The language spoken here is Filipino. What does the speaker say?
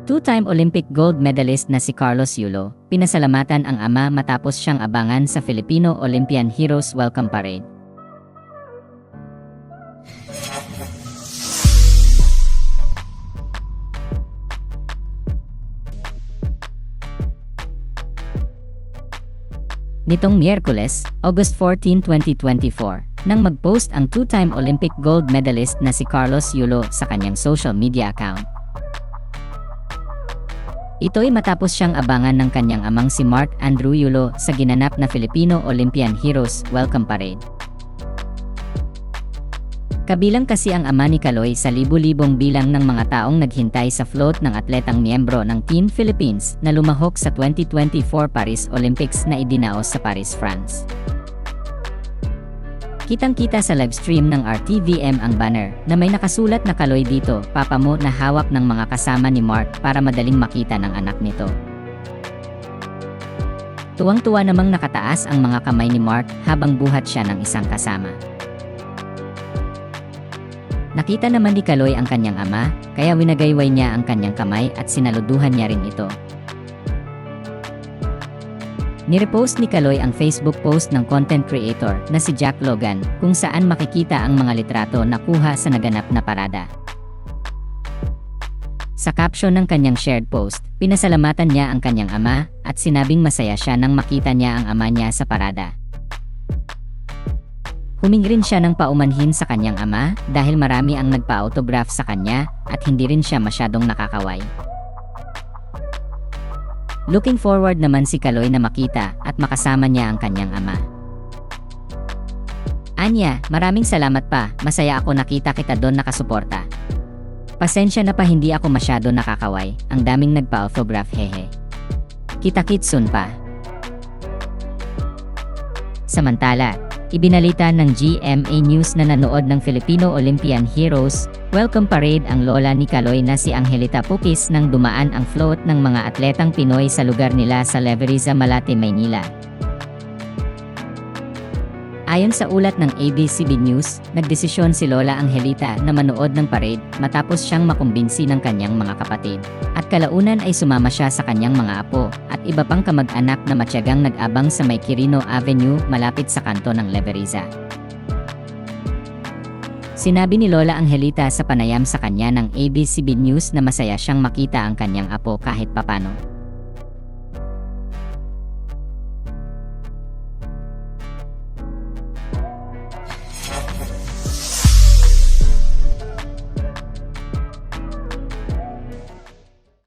Two-time Olympic gold medalist na si Carlos Yulo, pinasalamatan ang ama matapos siyang abangan sa Filipino Olympian Heroes Welcome Parade. Nitong Miyerkules, August 14, 2024, nang mag-post ang two-time Olympic gold medalist na si Carlos Yulo sa kanyang social media account. Ito'y matapos siyang abangan ng kanyang amang si Mark Andrew Yulo sa ginanap na Filipino Olympian Heroes Welcome Parade. Kabilang kasi ang ama ni Kaloy sa libu-libong bilang ng mga taong naghintay sa float ng atletang miyembro ng Team Philippines na lumahok sa 2024 Paris Olympics na idinaos sa Paris, France. Kitang-kita sa livestream ng RTVM ang banner na may nakasulat na Kaloy dito, Papa mo, na hawak ng mga kasama ni Mark para madaling makita ng anak nito. Tuwang-tuwa namang nakataas ang mga kamay ni Mark habang buhat siya ng isang kasama. Nakita naman ni Kaloy ang kanyang ama, kaya winagayway niya ang kanyang kamay at sinaluduhan niya rin ito. Nirepost ni Kaloy ang Facebook post ng content creator na si Jack Logan kung saan makikita ang mga litrato na kuha sa naganap na parada. Sa caption ng kanyang shared post, pinasalamatan niya ang kanyang ama at sinabing masaya siya nang makita niya ang ama niya sa parada. Humingi rin siya ng paumanhin sa kanyang ama dahil marami ang nagpa-autograph sa kanya at hindi rin siya masyadong nakakaway. Looking forward naman si Kaloy na makita at makasama niya ang kanyang ama. Anya, maraming salamat pa, masaya ako nakita kita doon nakasuporta. Pasensya na pa hindi ako masyado nakakaway, ang daming nagpa-autograph hehe. Kita-kits soon pa. Samantala, ibinalita ng GMA News na nanood ng Filipino Olympian Heroes Welcome Parade ang lola ni Kaloy na si Angelita Pupis nang dumaan ang float ng mga atletang Pinoy sa lugar nila sa Leveriza, Malate, Maynila. Ayon sa ulat ng ABS-CBN News, nagdesisyon si Lola Angelita na manood ng parade matapos siyang makumbinsi ng kanyang mga kapatid. At kalaunan ay sumama siya sa kanyang mga apo at iba pang kamag-anak na matyagang nag-abang sa may Quirino Avenue malapit sa kanto ng Leveriza. Sinabi ni Lola Angelita sa panayam sa kanya ng ABS-CBN News na masaya siyang makita ang kanyang apo kahit papano.